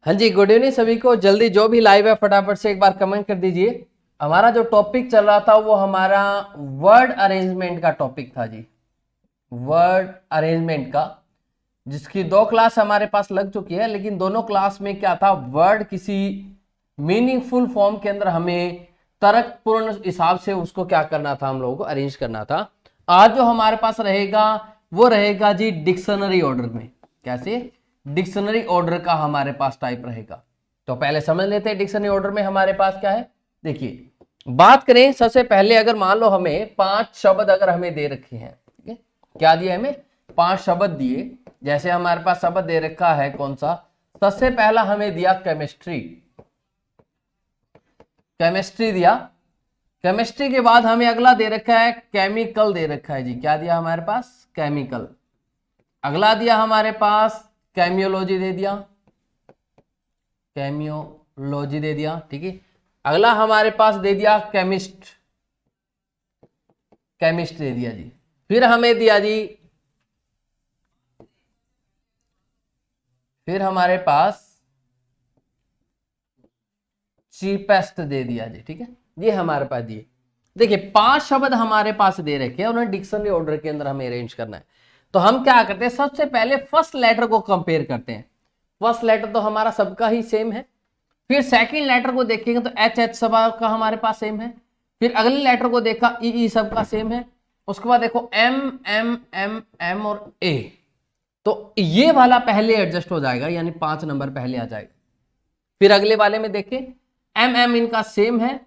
हाँ जी, good evening सभी को। जल्दी जो भी लाइव है फटाफट से एक बार कमेंट कर दीजिए। हमारा जो टॉपिक चल रहा था वो हमारा वर्ड अरेंजमेंट का टॉपिक था जी, वर्ड अरेंजमेंट का, जिसकी 2 क्लास हमारे पास लग चुकी है। लेकिन दोनों क्लास में क्या था, वर्ड किसी मीनिंगफुल फॉर्म के अंदर हमें तर्कपूर्ण हिसाब से उसको क्या करना था, हम लोगों को अरेंज करना था। आज जो हमारे पास रहेगा वो रहेगा जी डिक्शनरी ऑर्डर में। कैसे? डिक्शनरी ऑर्डर का हमारे पास टाइप रहेगा। तो पहले समझ लेते हैं डिक्शनरी ऑर्डर में हमारे पास क्या है। देखिए, बात करें सबसे पहले, अगर मान लो हमें 5 शब्द अगर हमें दे रखे हैं, ठीक है, क्या दिया हमें? 5 शब्द दिए। जैसे हमारे पास शब्द दे रखा है कौन सा? सबसे पहला हमें दिया केमिस्ट्री, केमिस्ट्री दिया। केमिस्ट्री के बाद हमें अगला दे रखा है केमिकल, दे रखा है जी। क्या दिया हमारे पास? केमिकल। अगला दिया हमारे पास केमियोलॉजी दे दिया, केमियोलॉजी दे दिया, ठीक है। अगला हमारे पास दे दिया केमिस्ट, केमिस्ट दे दिया जी। फिर हमें दिया जी, फिर हमारे पास चीपेस्ट दे दिया जी, ठीक है। ये हमारे पास दिए। देखिए 5 शब्द हमारे पास दे रखे हैं, उन्हें डिक्शनरी ऑर्डर के अंदर हमें अरेंज करना है। तो हम क्या करते हैं, सबसे पहले फर्स्ट लेटर को कंपेयर करते हैं। फर्स्ट लेटर तो हमारा सबका ही सेम है। फिर सेकंड लेटर को देखेंगे तो एच एच सब का हमारे पास सेम है। फिर अगले लेटर को देखा ई सबका सेम है। उसके बाद देखो एम एम एम एम और ए, तो ये वाला पहले एडजस्ट हो जाएगा, यानी 5 नंबर पहले आ जाएगा। फिर अगले वाले में देखें एम एम इनका सेम है,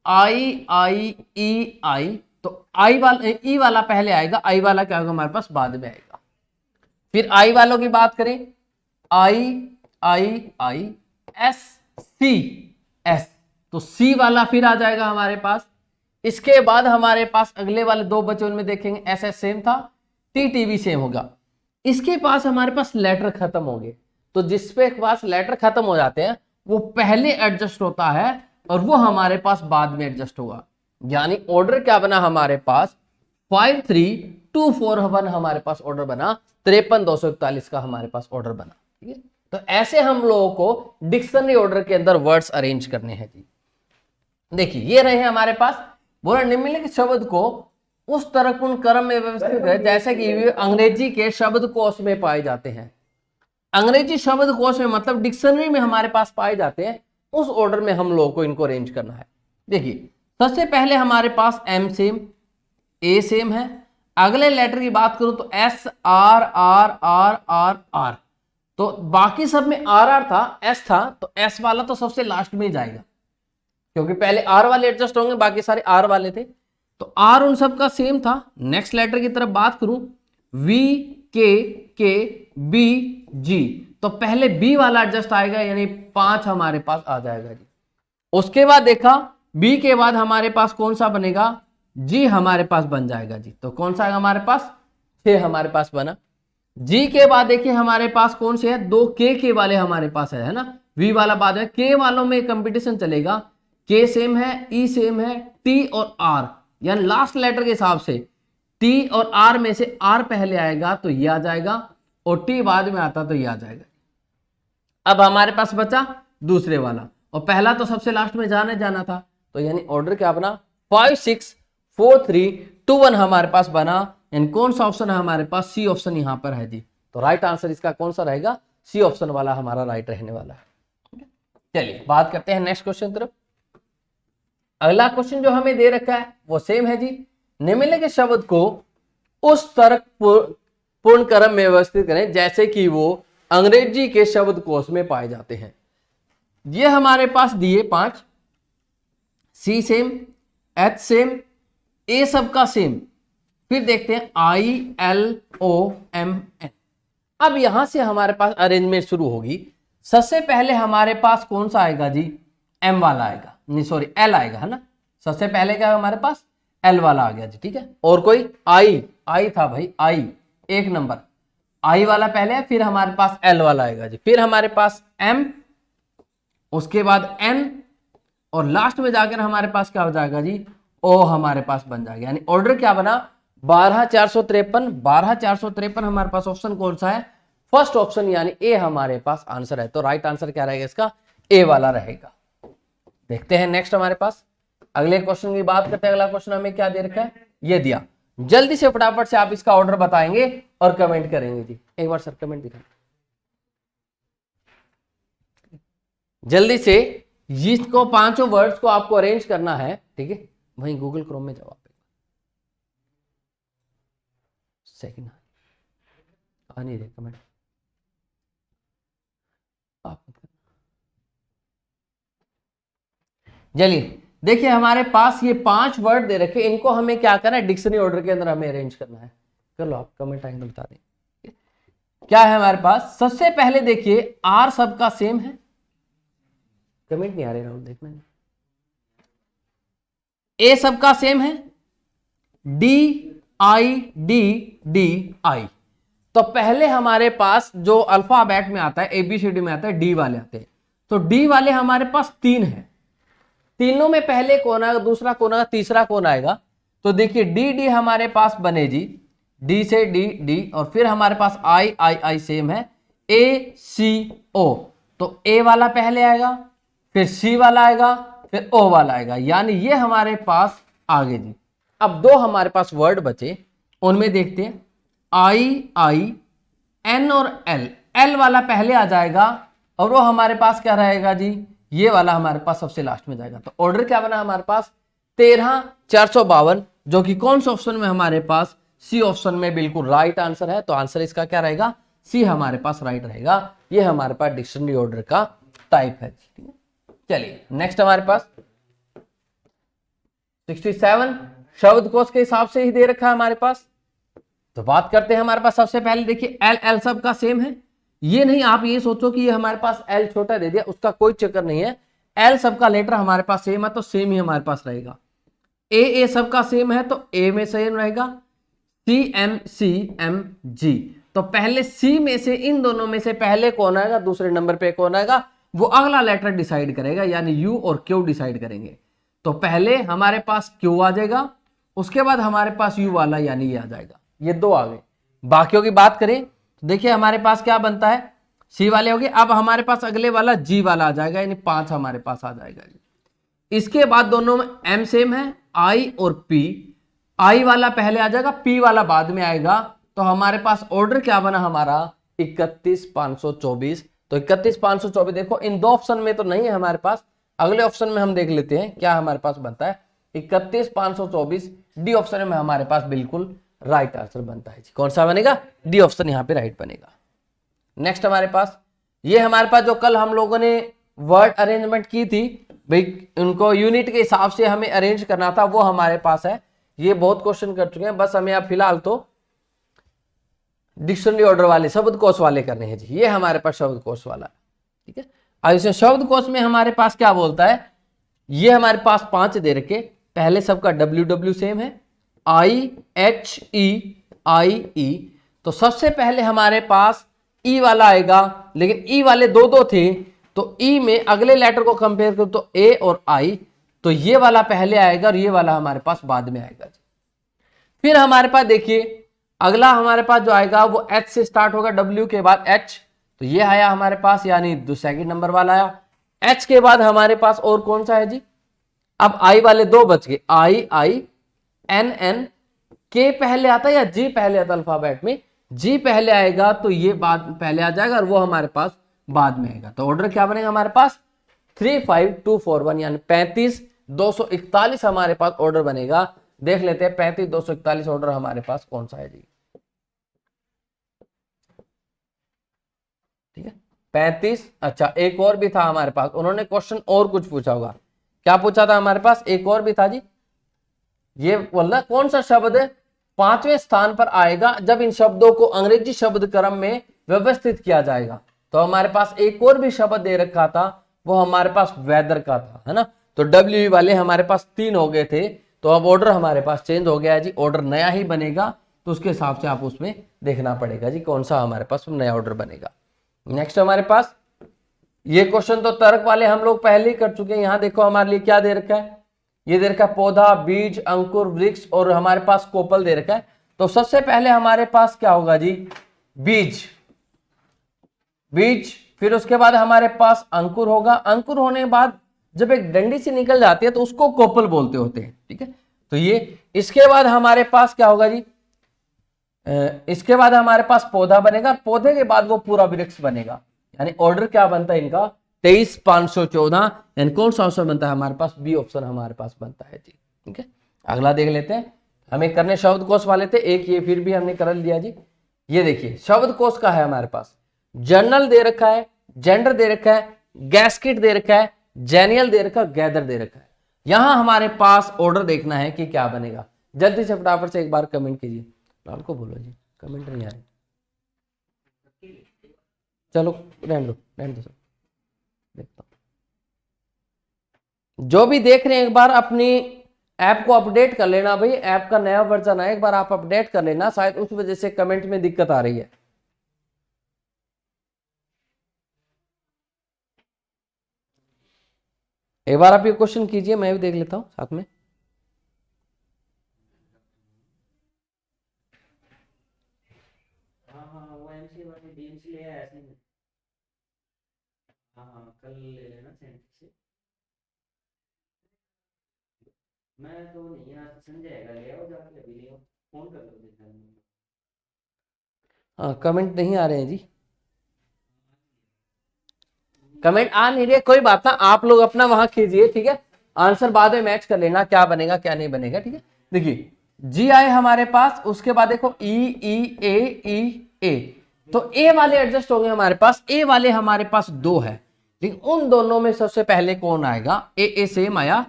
आई आई ई आई, तो आई वाला ई वाला पहले आएगा, आई वाला क्या होगा हमारे पास बाद में आएगा। फिर आई वालों की बात करें, आई आई आई एस सी एस, तो सी वाला फिर आ जाएगा हमारे पास। इसके बाद हमारे पास अगले वाले 2 बचे, उनमें देखेंगे एस एस सेम था, टी टी भी सेम होगा। इसके पास हमारे पास लेटर खत्म हो गए, तो जिसपे पास लेटर खत्म हो जाते हैं वो पहले एडजस्ट होता है और वो हमारे पास बाद में एडजस्ट होगा। यानी ऑर्डर क्या बना हमारे पास? 53241 हमारे पास ऑर्डर बना, 53241 का हमारे पास ऑर्डर बना, ठीक है। तो ऐसे हम लोगों को डिक्शनरी ऑर्डर के अंदर वर्ड्स अरेंज करने हैं जी। देखिए ये रहे हमारे पास। बोला निम्नलिखित शब्द को उस तर्कपूर्ण क्रम में व्यवस्थित है जैसे कि वे अंग्रेजी के शब्दकोश में पाए जाते हैं। अंग्रेजी शब्दकोश में मतलब डिक्शनरी में हमारे पास पाए जाते हैं, उस ऑर्डर में हम लोगों को इनको अरेंज करना है। देखिए सबसे पहले हमारे पास एम सेम, ए सेम है। अगले लेटर की बात करूं तो S R R R R R, तो बाकी सब में आर आर था, एस था, तो एस वाला तो सबसे लास्ट में जाएगा क्योंकि पहले आर वाले एडजस्ट होंगे, बाकी सारे आर वाले थे, तो आर उन सब का सेम था। नेक्स्ट लेटर की तरफ बात करूं, वी के बी जी, तो पहले बी वाला एडजस्ट आएगा, यानी 5 हमारे पास आ जाएगा जी। उसके बाद देखा बी के बाद हमारे पास कौन सा बनेगा? जी हमारे पास बन जाएगा जी। तो कौन सा है हमारे पास? 6 हमारे पास बना। जी के बाद देखिए हमारे पास कौन से है? 2 के वाले हमारे पास है ना। वी वाला बाद में, के वालों में कंपटीशन चलेगा। के सेम है, ई सेम है, टी और आर, यानी लास्ट लेटर के हिसाब से टी और आर में से आर पहले आएगा तो ये आ जाएगा, और टी बाद में आता तो ये आ जाएगा। अब हमारे पास बचा दूसरे वाला, और पहला तो सबसे लास्ट में जाना था, तो यानी ऑर्डर क्या बना? 5 6 4 3 2 1 हमारे पास बना। यानी कौन सा ऑप्शन है हमारे पास? सी ऑप्शन यहां पर है जी। तो राइट आंसर इसका कौन सा रहेगा? सी ऑप्शन वाला हमारा राइट रहने वाला है। चलिए बात करते हैं नेक्स्ट क्वेश्चन तरफ। अगला क्वेश्चन जो हमें दे रखा है वो सेम है जी। निम्नलिखित शब्द को उस तर्क पूर्ण क्रम में व्यवस्थित करें जैसे कि वो अंग्रेजी के शब्दकोश में पाए जाते हैं। ये हमारे पास दिए 5, C same, H same, A सबका सेम, फिर देखते हैं I L O M N. अब यहां से हमारे पास अरेंजमेंट शुरू होगी। सबसे पहले हमारे पास कौन सा आएगा जी? एम वाला आएगा, नहीं सॉरी एल आएगा, है ना। सबसे पहले क्या है हमारे पास? एल वाला आ गया जी, ठीक है। और कोई? आई था भाई, आई 1 नंबर, आई वाला पहले है, फिर हमारे पास एल वाला आएगा जी। फिर हमारे पास एम, उसके बाद एन, और लास्ट में जाकर हमारे पास क्या हो जाएगा जी? ओ हमारे पास बन जाएगा। यानी ऑर्डर क्या बना? 12453। 12453 हमारे पास ऑप्शन कौन सा है? फर्स्ट ऑप्शन यानी ए हमारे पास आंसर है। तो राइट आंसर क्या रहेगा इसका? ए वाला रहेगा। देखते हैं नेक्स्ट हमारे पास अगले क्वेश्चन की बात करते हैं। अगला क्वेश्चन हमें क्या दे रखा है? ये दिया। जल्दी से फटाफट से आप इसका ऑर्डर बताएंगे और कमेंट करेंगे जी। एक बार सर कमेंट दिखाएं जल्दी से। इसको पांचों वर्ड्स को आपको अरेंज करना है, ठीक है? वहीं गूगल क्रोम में जवाब सेकंड आ नहीं रहे कमेंट आप। चलिए देखिए हमारे पास ये 5 वर्ड दे रखे, इनको हमें क्या करना है? डिक्शनरी ऑर्डर के अंदर हमें अरेंज करना है। कर लो आप, कमेंट आएंगे बता दें क्या है हमारे पास। सबसे पहले देखिए आर सबका सेम है, कमेंट नहीं आ रहे राहुल देखना है। ए सबका सेम है, D I D D I. तो पहले हमारे पास जो अल्फाबेट में आता है, एबीसीडी में आता है, डी वाले आते हैं। तो डी वाले हमारे पास 3 है, तीनों में पहले कौन आएगा, दूसरा कौन आएगा, तीसरा कौन आएगा? तो देखिए डी डी हमारे पास बने जी, डी से डी डी, और फिर हमारे पास आई आई आई सेम है, ए सी ओ। तो ए वाला पहले आएगा, फिर सी वाला आएगा, फिर ओ वाला आएगा, यानी ये हमारे पास आगे जी। अब 2 हमारे पास वर्ड बचे, उनमें देखते हैं आई आई एन और एल। एल वाला पहले आ जाएगा और वो हमारे पास क्या रहेगा जी? ये वाला हमारे पास सबसे लास्ट में जाएगा। तो ऑर्डर क्या बना हमारे पास? 13,452, जो कि कौन से ऑप्शन में हमारे पास? सी ऑप्शन में बिल्कुल राइट आंसर है। तो आंसर इसका क्या रहेगा? सी हमारे पास राइट रहेगा। ये हमारे पास डिक्शनरी ऑर्डर का टाइप है। चलिए नेक्स्ट हमारे पास 67 शब्दकोश के हिसाब से ही दे रखा है हमारे पास। तो बात करते हैं हमारे पास सबसे पहले देखिए एल एल सब का सेम है। ये नहीं आप ये सोचो कि ये हमारे पास एल छोटा दे दिया, उसका कोई चक्कर नहीं है। एल सबका लेटर हमारे पास सेम है तो सेम ही हमारे पास रहेगा। ए सबका सेम है तो ए में सेम रहेगा। सी एम जी, तो पहले सी में से, इन दोनों में से पहले कौन आएगा, दूसरे नंबर पे कौन आएगा, वो अगला लेटर डिसाइड करेगा, यानी यू और क्यू डिसाइड करेंगे। तो पहले हमारे पास क्यू आ जाएगा, उसके बाद हमारे पास यू वाला यानी ये आ जाएगा। ये 2 आ गए। बाकियों की बात करें तो देखिए हमारे पास क्या बनता है, सी वाले हो गए। अब हमारे पास अगले वाला जी वाला आ जाएगा, यानी 5 हमारे पास आ जाएगा। इसके बाद दोनों में एम सेम है, आई और पी। आई वाला पहले आ जाएगा, पी वाला बाद में आएगा। तो हमारे पास ऑर्डर क्या बना हमारा? 31,524। तो 31,524 देखो इन 2 ऑप्शन में तो नहीं है हमारे पास, अगले ऑप्शन में हम देख लेते हैं क्या हमारे पास बनता है। 31,524 डी ऑप्शन में हमारे पास बिल्कुल राइट आंसर बनता है। कौन सा बनेगा? डी ऑप्शन यहाँ पे राइट बनेगा। नेक्स्ट हमारे पास ये हमारे पास जो कल हम लोगों ने वर्ड अरेंजमेंट की थी भाई, उनको यूनिट के हिसाब से हमें अरेंज करना था, वो हमारे पास है। ये बहुत क्वेश्चन कर चुके हैं, बस हमें अब फिलहाल तो डिक्शनरी ऑर्डर वाले, शब्दकोश वाले करने हैं जी। ये हमारे पास शब्दकोश वाला, ठीक है। अब इसमें शब्दकोश में हमारे पास क्या बोलता है, ये हमारे पास 5 दे रखे। पहले सबका डब्ल्यू सेम है, आई एच ई आई ई। तो सबसे पहले हमारे पास ई वाला आएगा, लेकिन ई वाले 2 थे, तो ई में अगले लेटर को कंपेयर करो तो ए और आई, तो ये वाला पहले आएगा और ये वाला हमारे पास बाद में आएगा। फिर हमारे पास देखिए अगला हमारे पास जो आएगा वो एच से स्टार्ट होगा, डब्ल्यू के बाद एच, तो ये आया हमारे पास, यानी 2 नंबर वाला आया। एच के बाद हमारे पास और कौन सा है जी? अब आई वाले 2 बच गए, आई आई एन एन। के पहले आता है या जी पहले आता है अल्फाबेट में? जी पहले आएगा तो ये बाद पहले आ जाएगा और वो हमारे पास बाद में आएगा। तो ऑर्डर क्या बनेगा हमारे पास? 35241, यानी 35,241 हमारे पास ऑर्डर बनेगा। देख लेते हैं 35,241 ऑर्डर हमारे पास कौन सा है जी। ठीक है 35। अच्छा एक और भी था हमारे पास, उन्होंने क्वेश्चन और कुछ पूछा होगा। क्या पूछा था हमारे पास? एक और भी था जी, ये बोला कौन सा शब्द 5वें स्थान पर आएगा जब इन शब्दों को अंग्रेजी शब्द क्रम में व्यवस्थित किया जाएगा। तो हमारे पास एक और भी शब्द दे रखा था, वो हमारे पास वेदर का था, है ना। तो डब्ल्यू वाले हमारे पास 3 हो गए थे, तो अब ऑर्डर हमारे पास चेंज हो गया है जी। ऑर्डर नया ही बनेगा, तो उसके हिसाब से आप उसमें देखना पड़ेगा जी कौन सा हमारे पास नया ऑर्डर बनेगा। नेक्स्ट हमारे पास ये क्वेश्चन तो तर्क वाले हम लोग पहले ही कर चुके हैं। यहाँ देखो हमारे लिए क्या दे रखा है, ये दे रखा है पौधा, बीज, अंकुर, वृक्ष और हमारे पास कोपल दे रखा है। तो सबसे पहले हमारे पास क्या होगा जी? बीज। बीज, फिर उसके बाद हमारे पास अंकुर होगा। अंकुर होने के बाद जब एक डंडी से निकल जाती है तो उसको कोपल बोलते होते हैं, ठीक है। तो ये, इसके बाद हमारे पास क्या होगा जी, इसके बाद हमारे पास पौधा बनेगा, पौधे के बाद वो पूरा वृक्ष बनेगा। यानी ऑर्डर क्या बनता है इनका, 23,514। यानी कौन सा ऑप्शन बनता है हमारे पास, बी ऑप्शन हमारे पास बनता है जी, ठीक है। अगला देख लेते हैं, हमें करने शब्दकोश वाले थे एक, ये फिर भी हमने कर लिया जी। ये देखिए शब्दकोश का है हमारे पास, जर्नल दे रखा है, जेंडर दे रखा है, गैस्केट दे रखा है, जेनियल दे रखा है, गैदर दे रखा है। यहां हमारे पास ऑर्डर देखना है कि क्या बनेगा। जल्दी से फटाफट से एक बार कमेंट कीजिए। लाल को बोलो जी, कमेंट नहीं आए। चलो रहने दो सब, देखता हूं। जो भी देख रहे हैं एक बार अपनी ऐप को अपडेट कर लेना भाई, ऐप का नया वर्जन है, एक बार आप अपडेट कर लेना, शायद उस वजह से कमेंट में दिक्कत आ रही है। एक बार आप ये क्वेश्चन कीजिए, मैं भी देख लेता हूं साथ में। कल ले लेना सेंटर से। मैं तो नहीं, आज संजय आएगा, ले आओ जाके, अभी ले आओ, फोन कर दो देखा। हाँ कमेंट नहीं आ रहे हैं जी, कमेंट आ नहीं रहे, कोई बात ना, आप लोग अपना वहां कीजिए, ठीक है। आंसर बाद में मैच कर लेना, क्या बनेगा क्या नहीं बनेगा, ठीक है। देखिए जी आए हमारे पास, उसके बाद देखो ई ई ए, तो ए वाले एडजस्ट होंगे हमारे पास, ए वाले हमारे पास दो है, लेकिन उन दोनों में सबसे पहले कौन आएगा, ए सेम आया,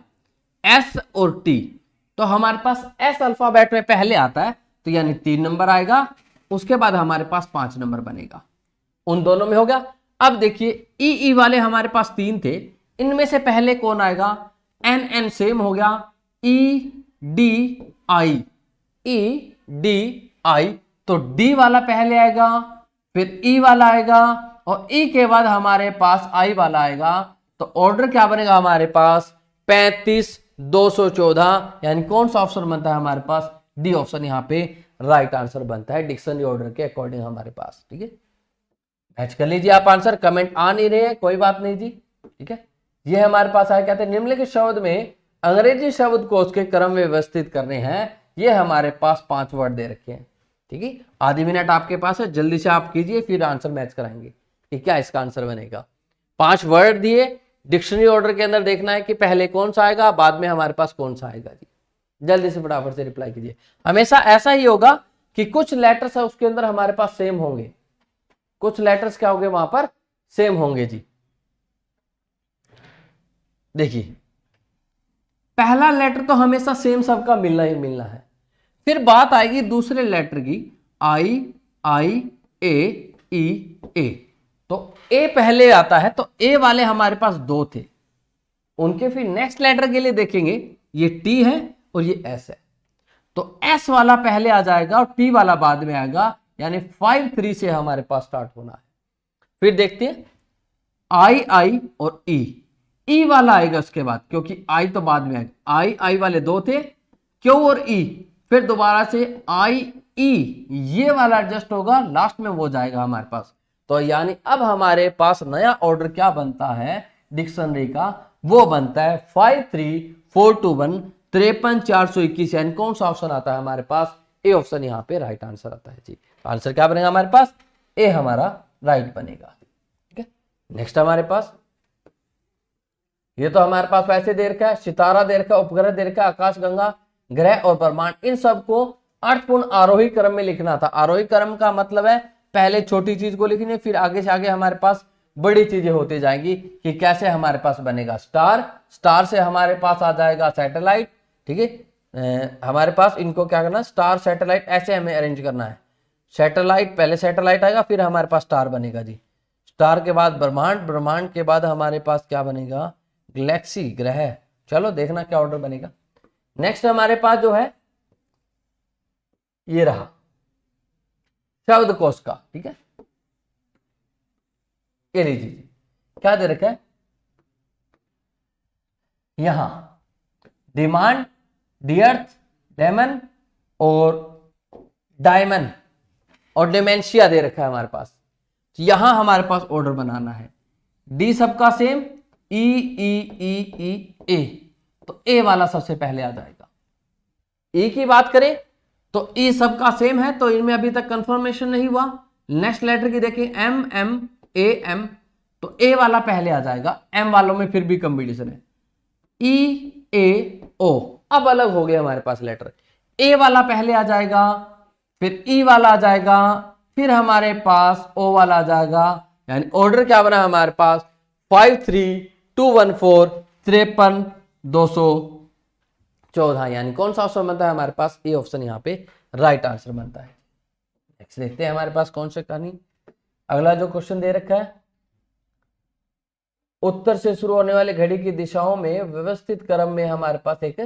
एस और टी, तो हमारे पास एस अल्फाबेट में पहले आता है, तो यानी 3 नंबर आएगा, उसके बाद हमारे पास 5 नंबर बनेगा, उन दोनों में हो गया। अब देखिए ई वाले हमारे पास 3 थे, इनमें से पहले कौन आएगा, एन सेम हो गया, ई डी आई, तो डी वाला पहले आएगा, फिर ई वाला आएगा, और ई के बाद हमारे पास आई वाला आएगा, तो ऑर्डर क्या बनेगा हमारे पास, 35,214। यानी कौन सा ऑप्शन बनता है हमारे पास, डी ऑप्शन यहां पे राइट आंसर बनता है डिक्शनरी ऑर्डर के अकॉर्डिंग हमारे पास, ठीक है। मैच कर लीजिए आप आंसर, कमेंट आ नहीं रहे हैं कोई बात नहीं जी, ठीक है। ये हमारे पास आया, कहते हैं निम्नलिखित शब्द में अंग्रेजी शब्दकोश के क्रम व्यवस्थित करने हैं। ये हमारे पास 5 वर्ड दे रखे हैं, ठीक है। आधी मिनट आपके पास है, जल्दी से आप कीजिए, फिर आंसर मैच कराएंगे कि क्या इसका आंसर बनेगा। 5 वर्ड दिए, डिक्शनरी ऑर्डर के अंदर देखना है कि पहले कौन सा आएगा, बाद में हमारे पास कौन सा आएगा जी। जल्दी से फटाफट से रिप्लाई कीजिए। हमेशा ऐसा ही होगा कि कुछ लेटर्स है उसके अंदर हमारे पास सेम होंगे, कुछ लेटर्स क्या होंगे वहां पर सेम होंगे जी। देखिए पहला लेटर तो हमेशा सेम सबका मिलना ही मिलना है, फिर बात आएगी दूसरे लेटर की, आई ए, तो ए पहले आता है, तो ए वाले हमारे पास 2 थे, उनके फिर नेक्स्ट लेटर के लिए देखेंगे, ये टी है और ये एस है, तो एस वाला पहले आ जाएगा और टी वाला बाद में आएगा, यानी 5-3 से हमारे पास स्टार्ट होना है। फिर देखते हैं आई और ई वाला आएगा उसके बाद, क्योंकि आई तो बाद में आएगा, आई वाले 2 थे, क्यू और ई, फिर दोबारा से आई ई, ये वाला एडजस्ट होगा, लास्ट में वो जाएगा हमारे पास। तो यानी अब हमारे पास नया ऑर्डर क्या बनता है डिक्शनरी का, वो बनता है 53421 53,421। यानी कौन सा ऑप्शन आता है हमारे पास, ए ऑप्शन यहाँ पे राइट आंसर आता है जी। आंसर क्या बनेगा हमारे पास, ए हमारा राइट बनेगा, ठीक है। नेक्स्ट हमारे पास, ये तो हमारे पास वैसे दे रखा है, सितारा दे रखा है, उपग्रह दे रखा है, आकाश गंगा, ग्रह और ब्रह्मांड, इन सबको अर्थपूर्ण आरोही क्रम में लिखना था। आरोही क्रम का मतलब है पहले छोटी चीज को लिखनी, फिर आगे से आगे हमारे पास बड़ी चीजें होती जाएंगी कि कैसे हमारे पास बनेगा स्टार से हमारे पास आ जाएगा सैटेलाइट, ठीक है। हमारे पास इनको क्या करना, स्टार सैटेलाइट ऐसे हमें अरेंज करना है, सैटेलाइट पहले सैटेलाइट आएगा, फिर हमारे पास स्टार बनेगा जी, स्टार के बाद ब्रह्मांड के बाद हमारे पास क्या बनेगा, गैलेक्सी ग्रह। चलो देखना क्या ऑर्डर बनेगा। नेक्स्ट हमारे पास जो है ये रहा शब्दकोश का, ठीक है। ये लीजिए क्या दे रखा है यहां, डिमांड, डियर्थ, डेमन और डायमंड और डिमेंशिया दे रखा है हमारे पास। यहां हमारे पास ऑर्डर बनाना है। डी सबका सेम, ई ई ई ई ए, तो ए वाला सबसे पहले आ जाएगा। ई की बात करें तो ई सबका सेम है, तो इनमें अभी तक कंफर्मेशन नहीं हुआ। नेक्स्ट लेटर की देखें, एम एम ए एम, तो ए वाला पहले आ जाएगा। एम वालों में फिर भी कॉम्बिनेशन है, ई ए ओ, अब अलग हो गया हमारे पास लेटर। ए वाला पहले आ जाएगा, फिर ई वाला आ जाएगा, फिर हमारे पास ओ वाला आ जाएगा। यानी ऑर्डर क्या बना हमारे पास, 53214 53,214। यानी कौन सा ऑप्शन बनता है हमारे पास, ए ऑप्शन यहाँ पे राइट आंसर बनता है। नेक्स्ट देखते हैं हमारे पास कौन से कहानी। अगला जो क्वेश्चन दे रखा है, उत्तर से शुरू होने वाली घड़ी की दिशाओं में व्यवस्थित क्रम में हमारे पास एक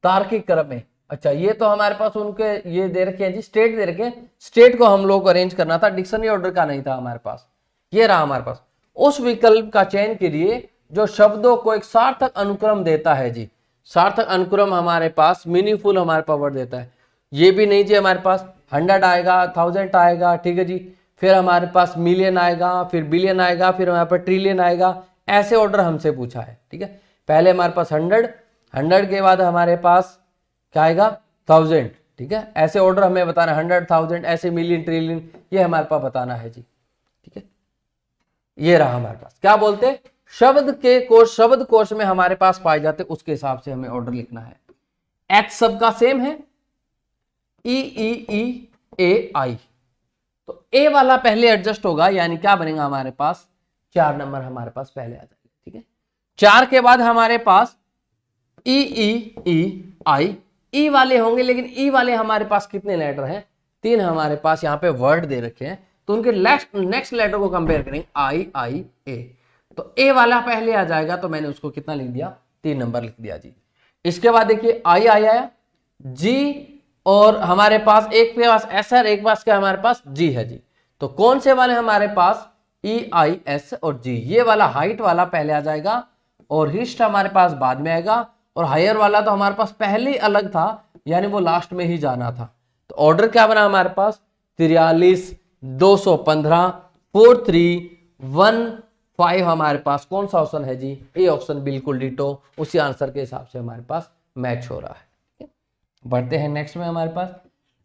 तार्किक क्रम है। अच्छा, ये तो हमारे पास उनके ये दे रखे हैं जी, स्टेट दे रखे हैं। स्टेट को हम लोग को अरेंज करना था, डिक्शनरी ऑर्डर का नहीं था हमारे पास। ये रहा हमारे पास। उस विकल्प का चयन कीजिए जो शब्दों को एक सार्थक अनुक्रम देता है जी। सार्थक अनुक्रम हमारे पास मीनिंगफुल हमारे पास वर्ड देता है। ये भी नहीं जी हमारे पास 100 आएगा, 1000 आएगा, ठीक है जी, फिर हमारे पास मिलियन आएगा, फिर बिलियन आएगा, फिर हमारे पास ट्रिलियन आएगा। ऐसे ऑर्डर हमसे पूछा है, ठीक है। पहले हमारे पास 100 के बाद हमारे पास क्या आएगा, 1000, ठीक है। ऐसे ऑर्डर हमें बताना, 100, 1000, ऐसे मिलियन, ट्रिलियन, ये हमारे पास बताना है जी, ठीक है। ये रहा हमारे पास, क्या बोलते हैं, शब्द कोश में हमारे पास पाए जाते, उसके हिसाब से हमें ऑर्डर लिखना है। एच सबका सेम है, ई ई ई ए आई, तो ए वाला पहले एडजस्ट होगा, यानी क्या बनेगा हमारे पास, 4 नंबर हमारे पास पहले आ जाएगा, ठीक है। 4 के बाद हमारे पास ई ई ई आई, ई वाले होंगे, लेकिन ई वाले हमारे पास कितने लेटर हैं, 3 हमारे पास यहाँ पे वर्ड दे रखे हैं, तो उनके नेक्स्ट लेटर को कंपेयर करेंगे, आई आई ए, तो ए वाला पहले आ जाएगा, तो मैंने उसको कितना लिख दिया, 3 नंबर लिख दिया जी। इसके बाद देखिए आई आया, जी, और हमारे पास एक के पास एस है, एक पास क्या हमारे पास जी है जी, तो कौन से वाले हमारे पास, ई आई एस और जी, ये वाला हाइट वाला पहले आ जाएगा, और हिस्ट हमारे पास बाद में आएगा, और हायर वाला तो हमारे पास पहले ही अलग था, यानी वो लास्ट में ही जाना था। तो ऑर्डर क्या बना हमारे पास, 43, 215, 4315 हमारे पास कौन सा ऑप्शन है जी, ए ऑप्शन बिल्कुल डिटो, उसी आंसर के हिसाब से हमारे पास मैच हो रहा है। बढ़ते हैं नेक्स्ट में हमारे पास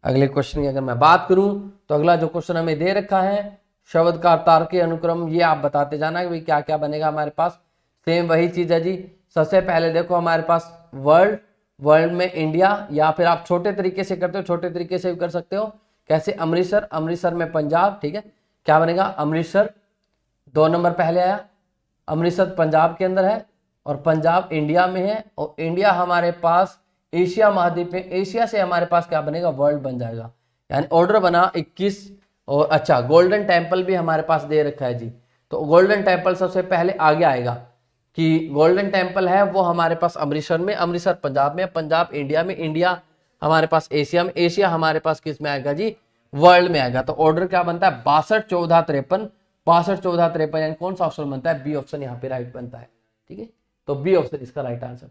अगले क्वेश्चन की अगर मैं बात करूं, तो अगला जो क्वेश्चन हमें दे रखा है, शब्द का तार्किक अनुक्रम, ये आप बताते जाना कि भाई क्या क्या बनेगा हमारे पास। सेम वही चीज है जी। सबसे पहले देखो हमारे पास वर्ल्ड में इंडिया, या फिर आप छोटे तरीके से करते हो, छोटे तरीके से भी कर सकते हो। कैसे, अमृतसर में पंजाब, ठीक है, क्या बनेगा, अमृतसर 2 नंबर पहले आया, अमृतसर पंजाब के अंदर है, और पंजाब इंडिया में है, और इंडिया हमारे पास एशिया महाद्वीप में, एशिया से हमारे पास क्या बनेगा, वर्ल्ड बन जाएगा। यानी ऑर्डर बना 21। और अच्छा, गोल्डन टेम्पल भी हमारे पास दे रखा है जी, तो गोल्डन टेम्पल सबसे पहले आगे आएगा, कि गोल्डन टेम्पल है वो हमारे पास अमृतसर में, अमृतसर पंजाब में, पंजाब इंडिया में, इंडिया हमारे पास एशिया में, एशिया हमारे पास किस में आएगा जी, वर्ल्ड में आएगा। तो ऑर्डर क्या बनता है, 62 14 53, 62 14 53, यानी कौन सा ऑप्शन बनता है, बी ऑप्शन यहाँ पे राइट बनता है, ठीक है। तो बी ऑप्शन इसका राइट आंसर।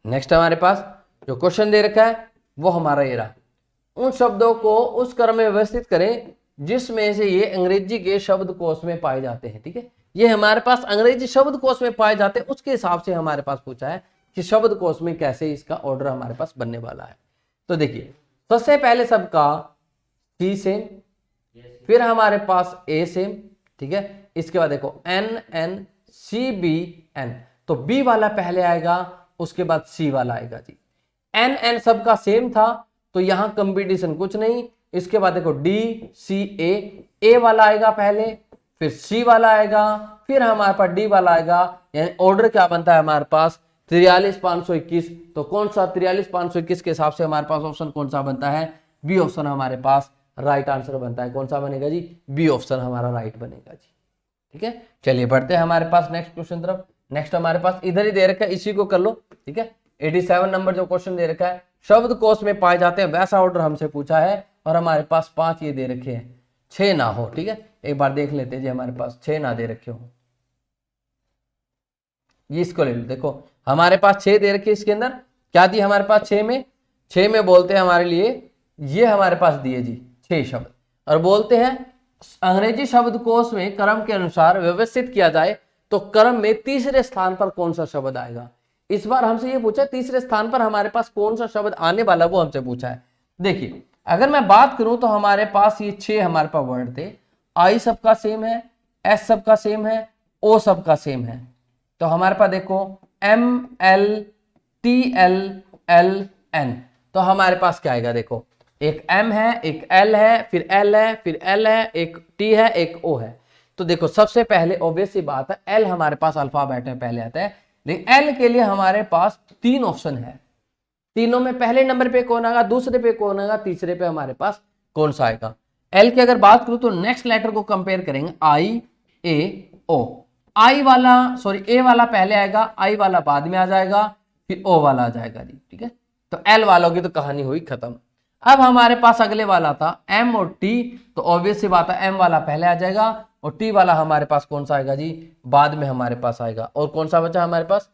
नेक्स्ट हमारे पास जो क्वेश्चन दे रखा है वो हमारा ये रहा, उन शब्दों को उस क्रम में व्यवस्थित करें जिसमें से ये अंग्रेजी के शब्दकोश में पाए जाते हैं, ठीक है। ये हमारे पास अंग्रेजी शब्दकोश में पाए जाते हैं, उसके हिसाब से हमारे पास पूछा है कि शब्दकोश में कैसे इसका ऑर्डर हमारे पास बनने वाला है। तो देखिए, सबसे पहले सबका सी सेम, फिर हमारे पास ए सेम, ठीक है। इसके बाद देखो N N C B N, तो बी वाला पहले आएगा, उसके बाद सी वाला आएगा जी। एन एन सबका सेम था, तो यहां कंपटीशन कुछ नहीं। इसके बाद देखो डी सी ए वाला आएगा पहले, फिर सी वाला आएगा, फिर हमारे पास डी वाला आएगा। यानी ऑर्डर क्या बनता है हमारे पास, 43 521, तो कौन सा 43 521 के हिसाब से हमारे पास ऑप्शन कौन सा बनता है, बी ऑप्शन हमारे पास राइट आंसर बनता है। कौन सा बनेगा जी, बी ऑप्शन हमारा राइट बनेगा जी, ठीक है। चलिए बढ़ते हैं हमारे पास नेक्स्ट क्वेश्चन तरफ। नेक्स्ट हमारे पास इधर ही दे रखा है, इसी को कर लो, ठीक है। 87 नंबर जो क्वेश्चन दे रखा है, शब्दकोश में पाए जाते हैं वैसा ऑर्डर हमसे पूछा है, और हमारे पास 5 ये दे रखे हैं, 6 ना हो, ठीक है। एक बार देख लेते हैं जी, हमारे पास 6 ना दे रखे हो, ये इसको ले लो। देखो हमारे पास 6 दे रखे, इसके अंदर क्या दी हमारे पास, 6 में बोलते हैं हमारे लिए, ये हमारे पास दिए जी 6 शब्द। और बोलते हैं अंग्रेजी शब्दकोश में क्रम के अनुसार व्यवस्थित किया जाए तो क्रम में तीसरे स्थान पर कौन सा शब्द आएगा। इस बार हमसे ये पूछा तीसरे स्थान पर हमारे पास कौन सा शब्द आने वाला, वो हमसे पूछा है। देखिए अगर मैं बात करूं तो हमारे पास ये 6 हमारे पास वर्ड थे। आई सबका सेम है, एस सबका सेम है, ओ सबका सेम है। तो हमारे पास देखो M L T L L N, तो हमारे पास क्या आएगा, देखो एक एम है, एक एल है, फिर एल है, फिर एल है, एक टी है, एक ओ है। तो देखो सबसे पहले ऑब्वियस सी बात है एल हमारे पास अल्फाबेट में पहले आता है, लेकिन एल के लिए हमारे पास 3 ऑप्शन है। तीनों में पहले नंबर पे कौन आएगा, दूसरे पे कौन आएगा, तीसरे पे हमारे पास कौन सा आएगा। एल की अगर बात करूं तो नेक्स्ट लेटर को कंपेयर करेंगे, आई ए ओ। आई वाला सॉरी ए वाला पहले आएगा, आई वाला बाद में आ जाएगा, फिर ओ वाला आ जाएगा जी, ठीक है। तो एल वालों की तो कहानी हुई खत्म। अब हमारे पास अगले वाला था एम और टी, तो ऑब्वियस सी बात है एम वाला पहले आ जाएगा और टी वाला हमारे पास कौन सा आएगा जी, बाद में हमारे पास आएगा। और कौन सा बचा हमारे पास,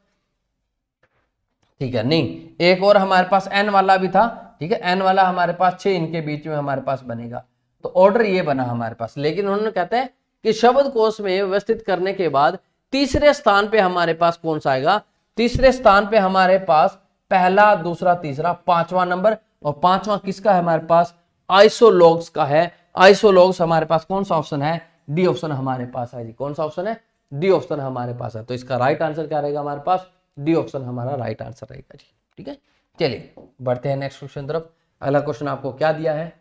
ठीक है, नहीं एक और हमारे पास एन वाला भी था, ठीक है। एन वाला हमारे पास 6 इनके बीच में हमारे पास बनेगा। तो ऑर्डर ये बना हमारे पास, लेकिन उन्होंने कहते हैं कि शब्दकोश में व्यवस्थित करने के बाद तीसरे स्थान पे हमारे पास कौन सा आएगा। तीसरे स्थान पे हमारे पास पहला, दूसरा, तीसरा, 5वां नंबर, और 5वां किसका है हमारे पास, आइसोलॉग्स का है। आइसोलॉग्स हमारे पास कौन सा ऑप्शन है, डी ऑप्शन हमारे पास है जी। कौन सा ऑप्शन है, डी ऑप्शन हमारे पास है। तो इसका राइट आंसर क्या रहेगा हमारे पास, डी ऑप्शन हमारा राइट आंसर रहेगा जी, ठीक है। चलिए बढ़ते हैं नेक्स्ट क्वेश्चन तरफ। अगला क्वेश्चन आपको क्या दिया है,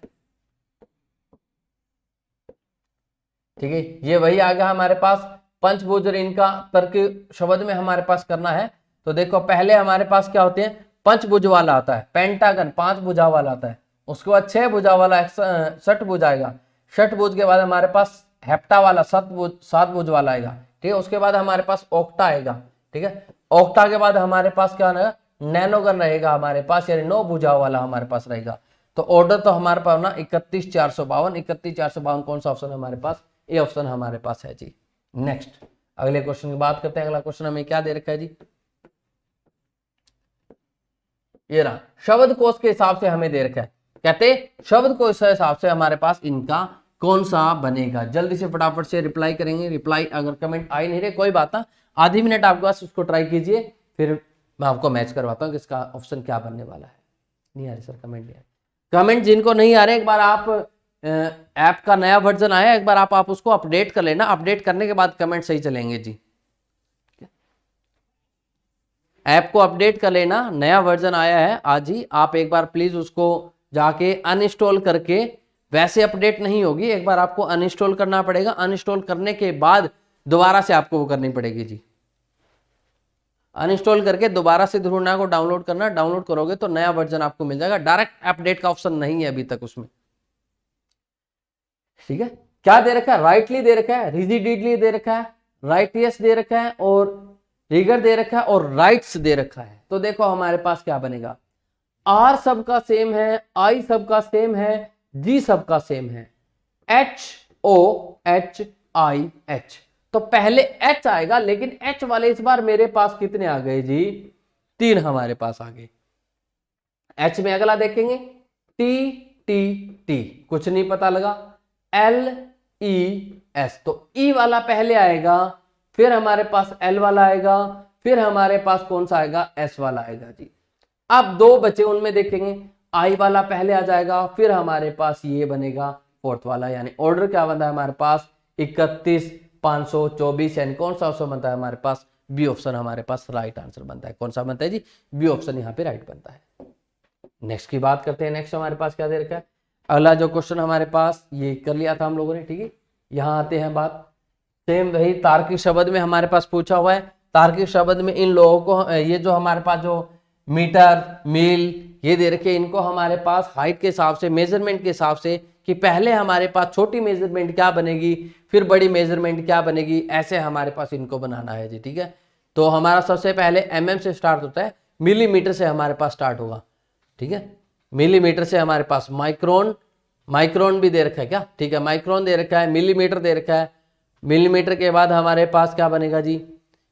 ठीक है, ये वही आ गया हमारे पास पंचभुज और इनका तर्क शब्द में हमारे पास करना है। तो देखो पहले हमारे पास क्या होते हैं, पंचभुज वाला आता है, पेंटागन 5 भुजा वाला आता है, उसके बाद 6 भुजा वाला षटभुज आएगा, षटभुज के बाद हमारे पास हेप्टा वाला 7 भुज वाला आएगा, ठीक है। उसके बाद हमारे पास ओक्टा आएगा, ठीक है। ओक्टा के बाद हमारे पास क्या रहेगा, नैनोगन रहेगा हमारे पास, यानी 9 भुजा वाला हमारे पास रहेगा। तो ऑर्डर तो हमारे पास ना 31452, 31452 कौन सा ऑप्शन है हमारे पास, ए ऑप्शन हमारे पास है जी। नेक्स्ट अगले क्वेश्चन की बात करते हैं। अगला क्वेश्चन हमें क्या दे रखा है जी, ये रहा शब्दकोश के हिसाब से हमें दे रखा है। कहते शब्दकोश के हिसाब से हमारे पास इनका कौन सा बनेगा। जल्दी से फटाफट से रिप्लाई करेंगे। रिप्लाई अगर कमेंट आ ही नहीं रहे कोई बात ना, आधी मिनट आपके पास उसको ट्राई कीजिए, फिर मैं आपको मैच करवाता हूँ कि इसका ऑप्शन क्या बनने वाला है। नहीं आ रही सर कमेंट, नहीं आ रही कमेंट, जिनको नहीं आ रहे एक बार आप ऐप का नया वर्जन आया, एक बार आप उसको अपडेट कर लेना, अपडेट करने के बाद कमेंट सही चलेंगे जी। ऐप को अपडेट कर लेना, नया वर्जन आया है आज ही, आप एक बार प्लीज उसको जाके अनइंस्टॉल करके, वैसे अपडेट नहीं होगी, एक बार आपको अनइंस्टॉल करना पड़ेगा, अनइंस्टॉल करने के बाद दोबारा से आपको वो करनी पड़ेगी जी। अनइंस्टॉल करके दोबारा से ढूंढना को डाउनलोड करना, डाउनलोड करोगे तो नया वर्जन आपको मिल जाएगा। डायरेक्ट अपडेट का ऑप्शन नहीं है अभी तक उसमें, ठीक है। क्या दे रखा है, राइटली दे रखा है, रिजिडिटली दे रखा है, राइटियस दे रखा है, और रिगर दे रखा है, और राइट्स दे रखा है। तो देखो हमारे पास क्या बनेगा, आर सबका सेम है, आई सबका सेम है, जी सबका सेम है, HOHIH। तो पहले H आएगा, लेकिन H वाले इस बार मेरे पास कितने आ गए जी, 3 हमारे पास आ गए। H में अगला देखेंगे TTT, कुछ नहीं पता लगा, LES, तो E वाला पहले आएगा, फिर हमारे पास L वाला आएगा, फिर हमारे पास कौन सा आएगा, S वाला आएगा जी। अब 2 बचे, उनमें देखेंगे I वाला पहले आ जाएगा, फिर हमारे पास ये बनेगा 4th वाला, यानी ऑर्डर क्या बनता है हमारे पास 31524, यानी कौन सा ऑप्शन बनता है हमारे पास, बी ऑप्शन हमारे पास राइट आंसर बनता है। कौन सा बनता है जी, बी ऑप्शन यहाँ पे राइट बनता है। नेक्स्ट की बात करते हैं। नेक्स्ट हमारे पास क्या दे रखा है, अगला जो क्वेश्चन हमारे पास ये कर लिया था हम लोगों ने, ठीक है। यहाँ आते हैं बात, सेम वही तार्किक शब्द में हमारे पास पूछा हुआ है। तार्किक शब्द में इन लोगों को, ये जो हमारे पास जो मीटर, मील ये दे रखे, इनको हमारे पास हाइट के हिसाब से, मेजरमेंट के हिसाब से, कि पहले हमारे पास छोटी मेजरमेंट क्या बनेगी, फिर बड़ी मेजरमेंट क्या बनेगी, ऐसे हमारे पास इनको बनाना है जी, ठीक है। तो हमारा सबसे पहले mm से स्टार्ट होता है, मिलीमीटर से हमारे पास स्टार्ट होगा, ठीक है। मिलीमीटर से हमारे पास माइक्रोन, माइक्रोन भी दे रखा है क्या, ठीक है, माइक्रोन दे रखा है, मिलीमीटर दे रखा है, मिलीमीटर के बाद हमारे पास क्या बनेगा जी,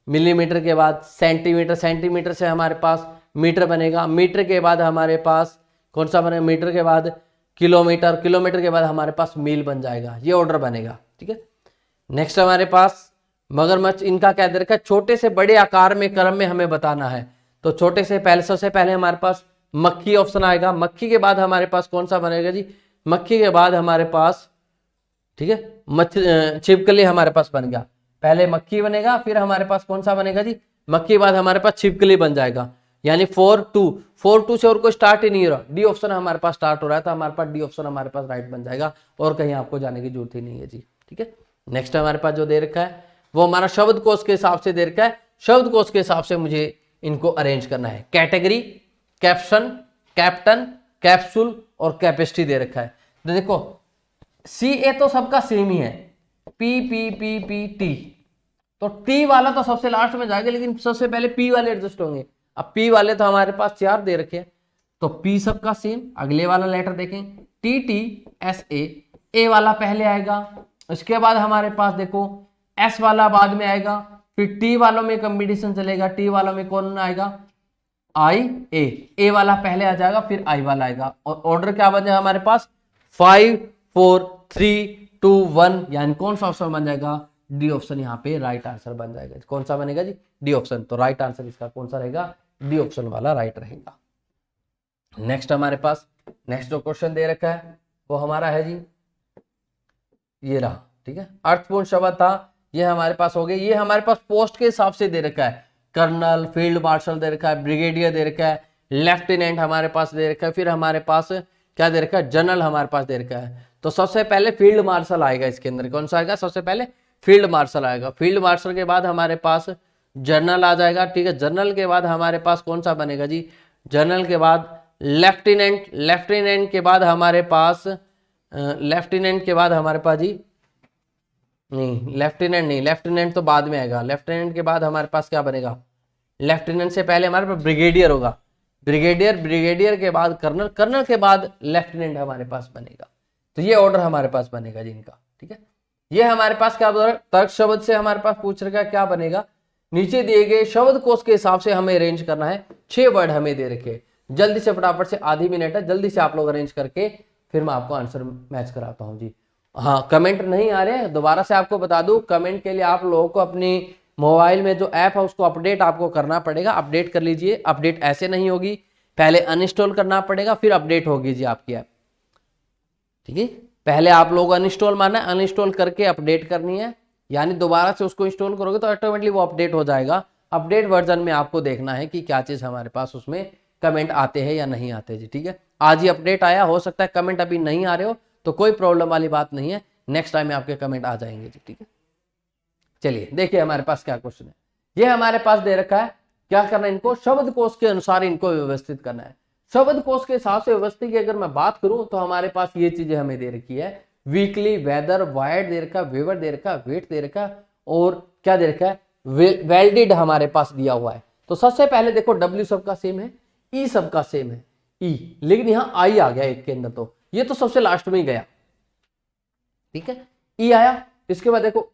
मिलीमीटर के बाद सेंटीमीटर, सेंटीमीटर से हमारे पास मीटर बनेगा, मीटर के बाद हमारे पास कौन सा बनेगा, मीटर के बाद किलोमीटर, किलोमीटर के बाद हमारे पास मील बन जाएगा, ये ऑर्डर बनेगा। ठीक है, नेक्स्ट हमारे पास मगरमच्छ, इनका क्या दे रखा है, छोटे से बड़े आकार में क्रम में हमें बताना है। तो छोटे से पहले, सबसे पहले हमारे पास मक्खी ऑप्शन आएगा। मक्खी के बाद हमारे पास कौन सा बनेगा जी, मक्खी के बाद हमारे पास, ठीक है, छिपकली हमारे पास बन गया। पहले मक्खी बनेगा, फिर हमारे पास कौन सा बनेगा जी, मक्खी के बाद हमारे पास छिपकली बन जाएगा। यानी 4-2 से और कोई स्टार्ट ही नहीं हो रहा, डी ऑप्शन हमारे पास स्टार्ट हो रहा है, तो हमारे पास डी ऑप्शन हमारे पास राइट बन जाएगा, और कहीं आपको जाने की जरूरत ही नहीं है जी। ठीक है, नेक्स्ट हमारे पास जो दे रखा है वो हमारा शब्दकोश के हिसाब से दे रखा है। शब्दकोश के हिसाब से मुझे इनको अरेंज करना है। कैटेगरी, कैप्शन, कैप्टन, कैप्सूल और कैपेसिटी दे रखा है। तो देखो CA तो सबका सेम ही है, P तो T वाला तो सबसे लास्ट में जाएगा, लेकिन सबसे पहले P वाले एडजस्ट होंगे। अब P वाले तो हमारे पास 4 दे रखे हैं, तो P सबका सेम। अगले वाला लेटर देखें, TTSA, A वाला पहले आएगा, उसके बाद हमारे पास देखो S वाला बाद में आएगा, फिर T वालों में कॉम्बिनेशन चलेगा, T वालों में कौन आएगा, A वाला पहले आ जाएगा, फिर I वाला आएगा, और ऑर्डर क्या बन जाएगा हमारे पास 5 4 3 2 1, यानी कौन सा ऑप्शन बन जाएगा, डी ऑप्शन यहाँ पे राइट आंसर बन जाएगा। कौन सा बनेगा जी, डी ऑप्शन। तो राइट आंसर इसका कौन सा रहेगा, डी ऑप्शन वाला राइट रहेगा। नेक्स्ट हमारे पास नेक्स्ट जो क्वेश्चन दे रखा है वो हमारा है जी, ये रहा। ठीक है, अर्थपूर्ण शब्द था, ये हमारे पास हो गए। ये हमारे पास पोस्ट के हिसाब से दे रखा है, कर्नल, फील्ड मार्शल दे रखा है, ब्रिगेडियर दे रखा है, लेफ्टिनेंट हमारे पास दे रखा है, फिर हमारे पास क्या दे रखा है, जनरल हमारे पास दे रखा है। तो सबसे पहले फील्ड मार्शल आएगा, इसके अंदर कौन सा आएगा, सबसे पहले फील्ड मार्शल आएगा। फील्ड मार्शल के बाद हमारे पास जनरल आ जाएगा। ठीक है, जनरल के बाद हमारे पास कौन सा बनेगा जी, जनरल के बाद लेफ्टिनेंट, लेफ्टिनेंट के बाद हमारे पास लेफ्टिनेंट के बाद हमारे पास जी नहीं, लेफ्टिनेंट नहीं, लेफ्टिनेंट तो बाद में आएगा। लेफ्टिनेंट के बाद हमारे पास क्या बनेगा, लेफ्टिनेंट से पहले हमारे पास ब्रिगेडियर होगा, ब्रिगेडियर, ब्रिगेडियर के बाद कर्नल, कर्नल के बाद लेफ्टिनेंट हमारे पास बनेगा। तो ये ऑर्डर हमारे पास बनेगा जिनका। ठीक है, ये हमारे पास क्या बोल रहा है, तर्क शब्द से हमारे पास पूछ रखा क्या बनेगा, नीचे दिए गए शब्दकोश के हिसाब से हमें अरेंज करना है। 6 वर्ड हमें दे रखे, जल्दी से फटाफट से, आधी मिनट है, जल्दी से आप लोग अरेंज करके फिर मैं आपको आंसर मैच कराता हूँ जी। हाँ, कमेंट नहीं आ रहे, दोबारा से आपको बता दूं, कमेंट के लिए आप लोगों को अपनी मोबाइल में जो ऐप है उसको अपडेट आपको करना पड़ेगा। अपडेट कर लीजिए, अपडेट ऐसे नहीं होगी, पहले अनइंस्टॉल करना पड़ेगा, फिर अपडेट होगी जी आपकी ऐप। ठीक है, पहले आप लोग अनइंस्टॉल मारना है, अनइंस्टॉल करके अपडेट करनी है, यानी दोबारा से उसको इंस्टॉल करोगे तो ऑटोमेटिकली वो अपडेट हो जाएगा। अपडेट वर्जन में आपको देखना है कि क्या चीज़ हमारे पास उसमें कमेंट आते हैं या नहीं आते जी। ठीक है, आज ही अपडेट आया, हो सकता है कमेंट अभी नहीं आ रहे हो, तो कोई प्रॉब्लम वाली बात नहीं है, नेक्स्ट टाइम में आपके कमेंट आ जाएंगे जी। ठीक है, चलिए देखिए हमारे पास क्या क्वेश्चन है। ये हमारे पास दे रखा है, क्या करना है, इनको शब्दकोश के अनुसार इनको व्यवस्थित करना है। शब्दकोश के हिसाब से व्यवस्थित की अगर मैं बात करूं तो हमारे पास ये चीजें हमें दे रखी है, वीकली, वेदर, वायर्ड दे रखा, वेवर दे रखा, वेट दे रखा, और क्या दे रखा है, वेल्डेड हमारे पास दिया हुआ है। तो सबसे पहले देखो W सबका सेम है, E सबका सेम है, E, लेकिन यहाँ I आ गया एक के अंदर, तो ये तो सबसे लास्ट में ही गया। ठीक है, E आया, इसके बाद देखो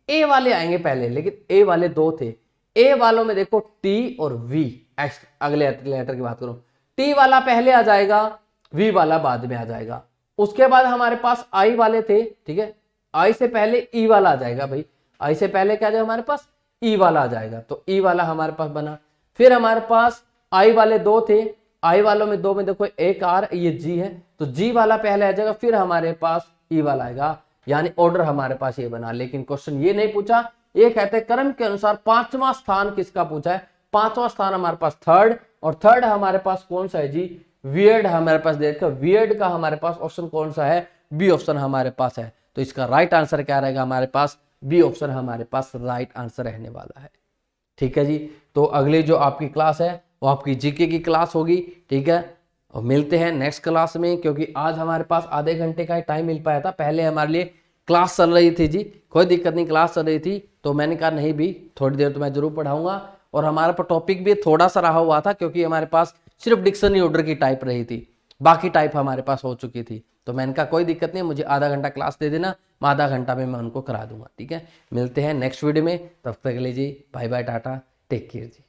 A वाले आएंगे पहले, लेकिन A वाले 2 थे। A वालों में देखो T और V, अगले लेटर की बात करूं, T वाला पहले आ जाएगा, V वाला बाद में आ जाएगा। उसके बाद हमारे पास I वाले थे। ठीक है, I से पहले E वाला आ जाएगा भाई, I से पहले क्या जाएगा हमारे पास, E वाला आ जाएगा, तो E वाला हमारे पास बना। फिर हमारे पास I वाले 2 थे, I वालों में 2 में देखो एक R, ये G है, तो G वाला पहले आ जाएगा, फिर हमारे पास E वाला आएगा, यानी ऑर्डर हमारे पास ये बना। लेकिन क्वेश्चन ये नहीं पूछा, ये कहते हैं क्रम के अनुसार 5वां स्थान किसका पूछा है, 5वां स्थान हमारे पास थर्ड, और थर्ड हमारे पास कौन सा है जी, वियर्ड हमारे पास देखो, वियर्ड का हमारे पास ऑप्शन कौन सा है, बी ऑप्शन हमारे पास है। तो इसका राइट आंसर क्या रहेगा हमारे पास, बी ऑप्शन हमारे पास राइट आंसर रहने वाला है। ठीक है जी, तो अगली जो आपकी क्लास है वो आपकी जीके की क्लास होगी। ठीक है, और मिलते हैं नेक्स्ट क्लास में, क्योंकि आज हमारे पास आधे घंटे का ही टाइम मिल पाया था। पहले हमारे लिए क्लास चल रही थी जी, कोई दिक्कत नहीं, क्लास चल रही थी, तो मैंने कहा नहीं भी थोड़ी देर तो मैं जरूर पढ़ाऊंगा। और हमारे पास टॉपिक भी थोड़ा सा रहा हुआ था, क्योंकि हमारे पास सिर्फ डिक्शनरी ऑर्डर की टाइप रही थी, बाकी टाइप हमारे पास हो चुकी थी। तो मैंने कहा कोई दिक्कत नहीं, मुझे आधा घंटा क्लास दे देना, मैं आधा घंटा में मैं उनको करा दूंगा। ठीक है, मिलते हैं नेक्स्ट वीडियो में, तब तक के लिए जी bye bye, tata, take care जी।